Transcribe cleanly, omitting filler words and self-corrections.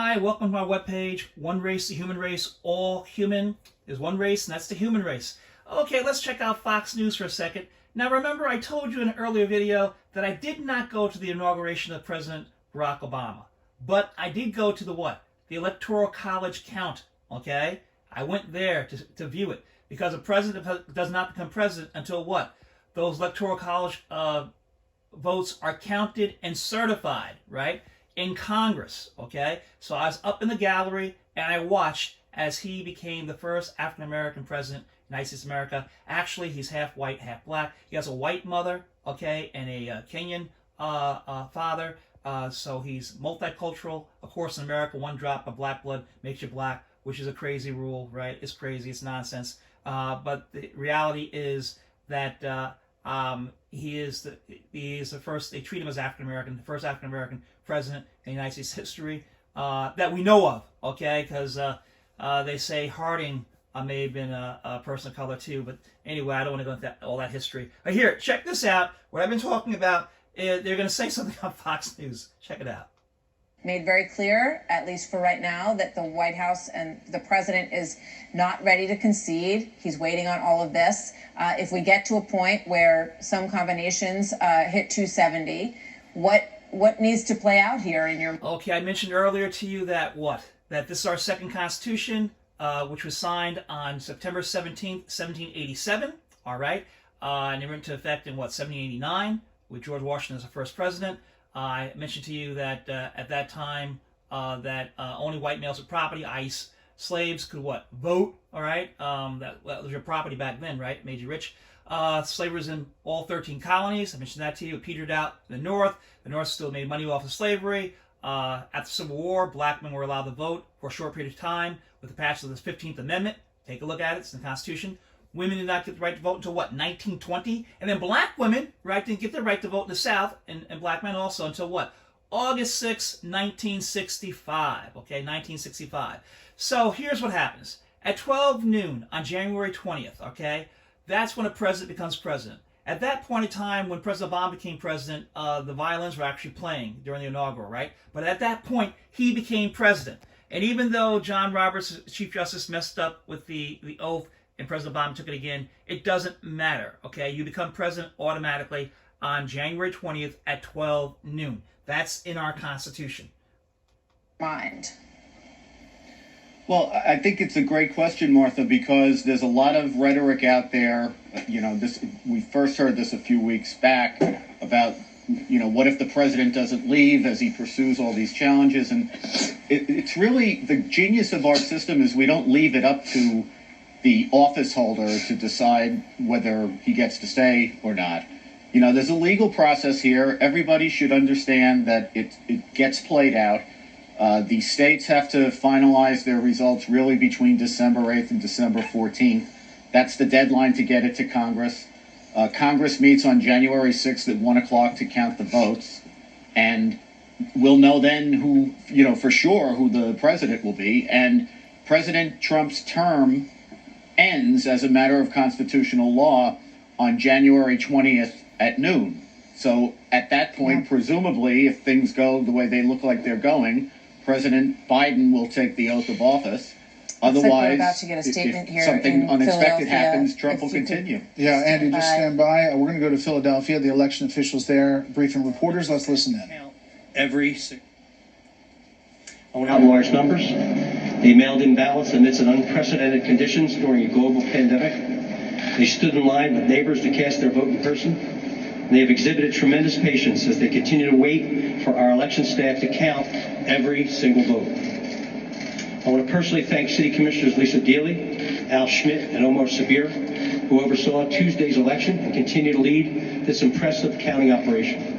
Hi, welcome to my webpage. One race, the human race. All human is one race, and that's the human race. Okay, let's check out Fox News for a second. Now remember, I told you in an earlier video that I did not go to the inauguration of President Barack Obama. But I did go to the what? The Electoral College count, okay? I went there to view it. Because a president does not become president until what? Those Electoral College votes are counted and certified, right? In Congress, okay? So I was up in the gallery and I watched as he became the first African-American president of the United States of America. Actually, he's half white, half black. He has a white mother, okay, and a Kenyan father. So he's multicultural. Of course, in America, one drop of black blood makes you black, which is a crazy rule, right? It's crazy. It's nonsense. But the reality is that he is the first. They treat him as African American, the first African American president in United States history that we know of. Okay, because they say Harding may have been a person of color too. But anyway, I don't want to go into all that history. But here, check this out. What I've been talking about. They're going to say something on Fox News. Check it out. Made very clear, at least for right now, that the White House and the president is not ready to concede. He's waiting on all of this. If we get to a point where some combinations hit 270, what needs to play out here in your... Okay, I mentioned earlier to you that what? That this is our second Constitution, which was signed on September 17th, 1787. All right? And it went into effect in what, 1789, with George Washington as the first president. I mentioned to you that at that time that only white males with property, i.e. slaves, could what? Vote, all right? That was your property back then, right? Made you rich. Slavery was in all 13 colonies. I mentioned that to you. It petered out in the North. The North still made money off of slavery. After the Civil War, black men were allowed to vote for a short period of time with the passage of the 15th Amendment. Take a look at it. It's in the Constitution. Women did not get the right to vote until what, 1920? And then black women, right, didn't get the right to vote in the South, and black men also until what? August 6, 1965. Okay, 1965. So here's what happens. At 12 noon on January 20th, okay, that's when a president becomes president. At that point in time, when President Obama became president, the violins were actually playing during the inaugural, right? But at that point, he became president. And even though John Roberts, Chief Justice, messed up with the oath, and President Obama took it again, it doesn't matter, okay? You become president automatically on January 20th at 12 noon. That's in our Constitution. Mind. Well, I think it's a great question, Martha, because there's a lot of rhetoric out there. You know, we first heard this a few weeks back about, you know, what if the president doesn't leave as he pursues all these challenges? And it's really the genius of our system is we don't leave it up to the office holder to decide whether he gets to stay or not. You know, there's a legal process here. Everybody should understand that it gets played out. The states have to finalize their results really between December 8th and December 14th. That's the deadline to get it to Congress. Congress meets on January 6th at 1 o'clock to count the votes. And we'll know then who, you know, for sure who the president will be. And President Trump's term ends as a matter of constitutional law on January 20th at noon. So at that point, presumably, if things go the way they look like they're going, President Biden will take the oath of office. Otherwise, like we're about to get a statement if here something in unexpected happens, Philadelphia, Trump will continue. Yeah, Andy, just stand by. We're going to go to Philadelphia. The election officials there briefing reporters. Let's listen in. I want to have large numbers. They mailed in ballots amidst unprecedented conditions during a global pandemic. They stood in line with neighbors to cast their vote in person. And they have exhibited tremendous patience as they continue to wait for our election staff to count every single vote. I want to personally thank City Commissioners Lisa Dealey, Al Schmidt, and Omar Sabir, who oversaw Tuesday's election and continue to lead this impressive counting operation.